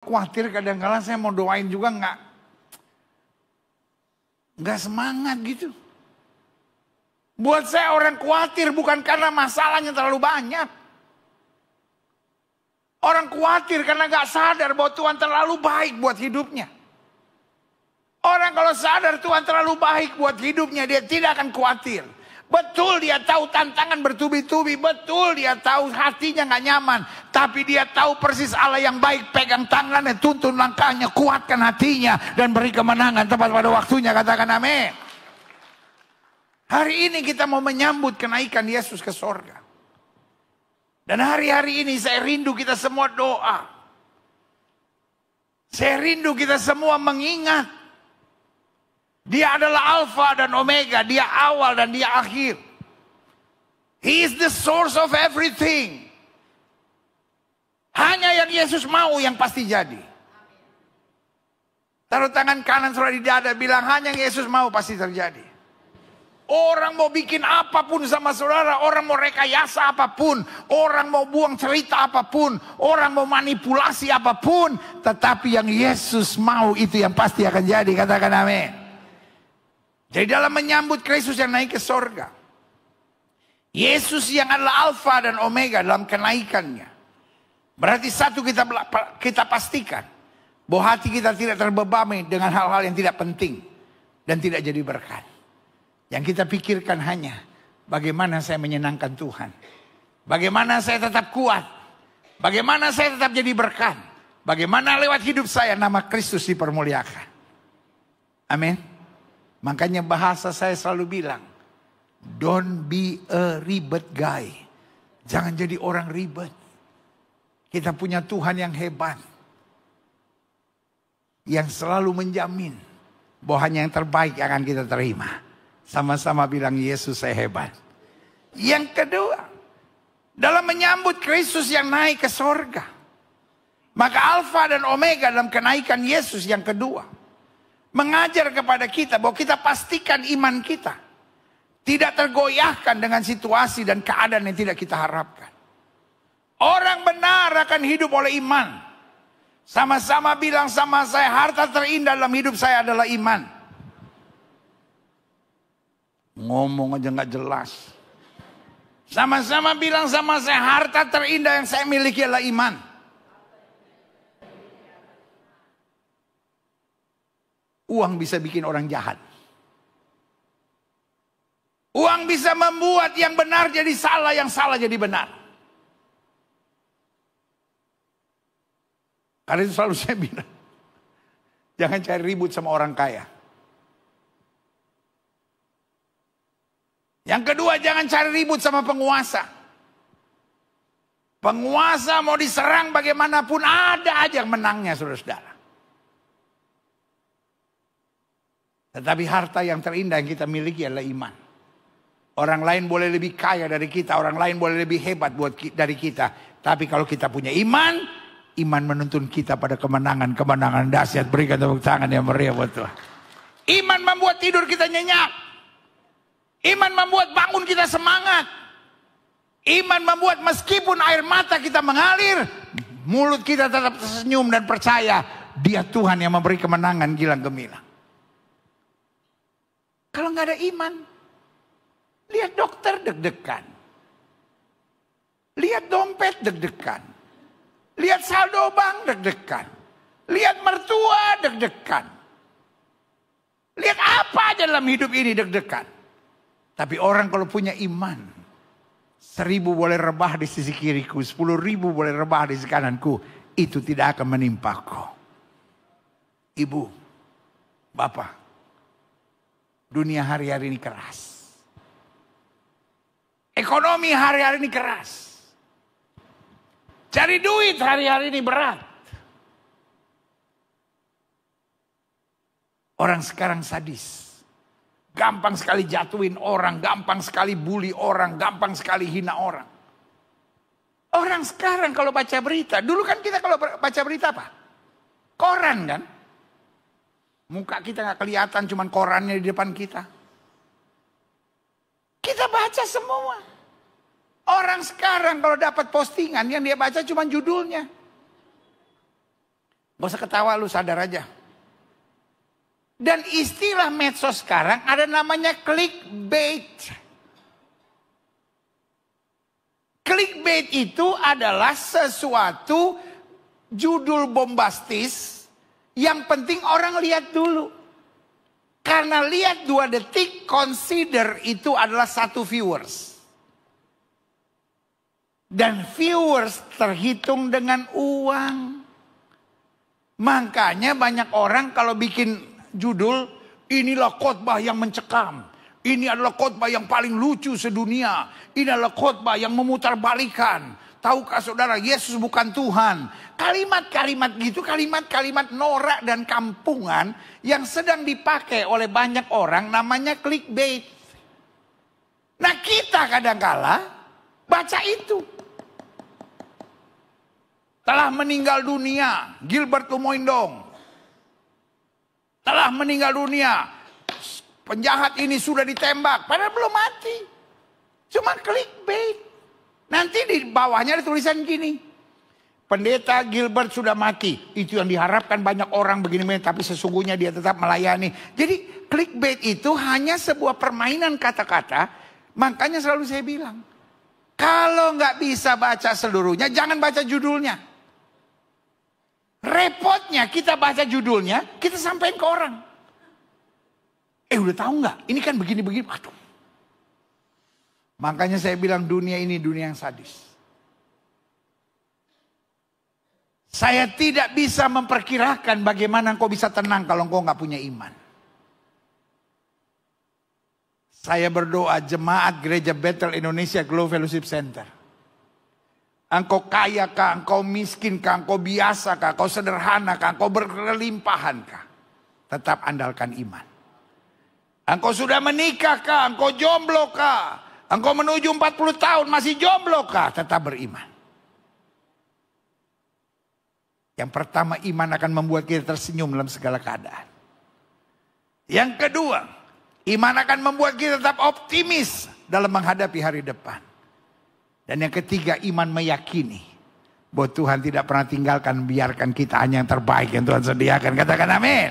khawatir kadang-kadang saya mau doain juga nggak semangat gitu. Buat saya orang khawatir bukan karena masalahnya terlalu banyak. Orang khawatir karena nggak sadar bahwa Tuhan terlalu baik buat hidupnya. Orang kalau sadar Tuhan terlalu baik buat hidupnya, dia tidak akan khawatir. Betul dia tahu tantangan bertubi-tubi, betul dia tahu hatinya nggak nyaman. Tapi dia tahu persis Allah yang baik, pegang tangannya, tuntun langkahnya, kuatkan hatinya, dan beri kemenangan tepat pada waktunya. Katakan amin. Hari ini kita mau menyambut kenaikan Yesus ke sorga. Dan hari-hari ini saya rindu kita semua doa. Saya rindu kita semua mengingat Dia adalah Alfa dan Omega. Dia awal dan dia akhir. He is the source of everything. Hanya yang Yesus mau yang pasti jadi. Taruh tangan kanan saudara di dada, bilang hanya yang Yesus mau pasti terjadi. Orang mau bikin apapun sama saudara, orang mau rekayasa apapun, orang mau buang cerita apapun, orang mau manipulasi apapun, tetapi yang Yesus mau itu yang pasti akan jadi. Katakan amin. Jadi dalam menyambut Kristus yang naik ke sorga, Yesus yang adalah Alfa dan Omega dalam kenaikannya, berarti satu kita pastikan bahwa hati kita tidak terbebani dengan hal-hal yang tidak penting dan tidak jadi berkat. Yang kita pikirkan hanya bagaimana saya menyenangkan Tuhan, bagaimana saya tetap kuat, bagaimana saya tetap jadi berkat, bagaimana lewat hidup saya nama Kristus dipermuliakan. Amin. Makanya bahasa saya selalu bilang, don't be a ribet guy. Jangan jadi orang ribet. Kita punya Tuhan yang hebat, yang selalu menjamin bahwa hanya yang terbaik akan kita terima. Sama-sama bilang Yesus saya hebat. Yang kedua, dalam menyambut Kristus yang naik ke sorga, maka Alfa dan Omega dalam kenaikan Yesus yang kedua mengajar kepada kita bahwa kita pastikan iman kita tidak tergoyahkan dengan situasi dan keadaan yang tidak kita harapkan. Orang benar akan hidup oleh iman. Sama-sama bilang sama saya, harta terindah dalam hidup saya adalah iman. Ngomong aja nggak jelas. Sama-sama bilang sama saya, harta terindah yang saya miliki adalah iman. Uang bisa bikin orang jahat. Uang bisa membuat yang benar jadi salah, yang salah jadi benar. Karena itu selalu saya bilang, jangan cari ribut sama orang kaya. Yang kedua, jangan cari ribut sama penguasa. Penguasa mau diserang bagaimanapun ada aja yang menangnya, saudara-saudara. Tetapi harta yang terindah yang kita miliki adalah iman. Orang lain boleh lebih kaya dari kita, orang lain boleh lebih hebat dari kita. Tapi kalau kita punya iman, iman menuntun kita pada kemenangan-kemenangan dahsyat. Berikan tepuk tangan yang meriah buat Tuhan. Iman membuat tidur kita nyenyak. Iman membuat bangun kita semangat. Iman membuat meskipun air mata kita mengalir, mulut kita tetap tersenyum dan percaya Dia Tuhan yang memberi kemenangan gilang gemilang. Kalau nggak ada iman, lihat dokter deg-degan, lihat dompet deg-degan, lihat saldo bank deg-degan, lihat mertua deg-degan, lihat apa aja dalam hidup ini deg-degan. Tapi orang kalau punya iman, 1000 boleh rebah di sisi kiriku, 10.000 boleh rebah di sisi kananku, itu tidak akan menimpaku. Ibu, bapak, dunia hari-hari ini keras. Ekonomi hari-hari ini keras. Cari duit hari-hari ini berat. Orang sekarang sadis. Gampang sekali jatuhin orang, gampang sekali bully orang, gampang sekali hina orang. Orang sekarang kalau baca berita, dulu kan kita kalau baca berita apa? Koran kan? Muka kita gak kelihatan, cuman korannya di depan kita. Kita baca semua. Orang sekarang kalau dapat postingan yang dia baca cuma judulnya. Gak usah ketawa, lu sadar aja. Dan istilah medsos sekarang ada namanya clickbait. Clickbait itu adalah sesuatu judul bombastis yang penting orang lihat dulu. Karena lihat 2 detik, consider itu adalah 1 viewers. Dan viewers terhitung dengan uang. Makanya banyak orang kalau bikin judul, inilah khotbah yang mencekam. Ini adalah khotbah yang paling lucu sedunia. Ini adalah khotbah yang memutarbalikan. Tahukah saudara, Yesus bukan Tuhan. Kalimat-kalimat gitu, kalimat-kalimat norak dan kampungan yang sedang dipakai oleh banyak orang namanya clickbait. Nah kita kadangkala baca itu. Telah meninggal dunia, Gilbert Lumoindong. Telah meninggal dunia, penjahat ini sudah ditembak, padahal belum mati. Cuma clickbait. Nanti di bawahnya ada tulisan gini, pendeta Gilbert sudah mati. Itu yang diharapkan banyak orang begini, tapi sesungguhnya dia tetap melayani. Jadi clickbait itu hanya sebuah permainan kata-kata. Makanya selalu saya bilang, kalau nggak bisa baca seluruhnya, jangan baca judulnya. Repotnya kita baca judulnya, kita sampaikan ke orang. Udah tahu nggak? Ini kan begini-begini. Aduh. Makanya saya bilang dunia ini dunia yang sadis. Saya tidak bisa memperkirakan bagaimana engkau bisa tenang kalau engkau nggak punya iman. Saya berdoa jemaat Gereja Bethel Indonesia Glow Fellowship Center. Engkau kaya kah, engkau miskin kah, engkau biasa kah, engkau sederhana kah, engkau berkelimpahan kah. Tetap andalkan iman. Engkau sudah menikah kah, engkau jomblo kah, engkau menuju 40 tahun masih jomblo kah, tetap beriman. Yang pertama, iman akan membuat kita tersenyum dalam segala keadaan. Yang kedua, iman akan membuat kita tetap optimis dalam menghadapi hari depan. Dan yang ketiga, iman meyakini bahwa Tuhan tidak pernah tinggalkan, biarkan kita hanya yang terbaik yang Tuhan sediakan. Katakan amin.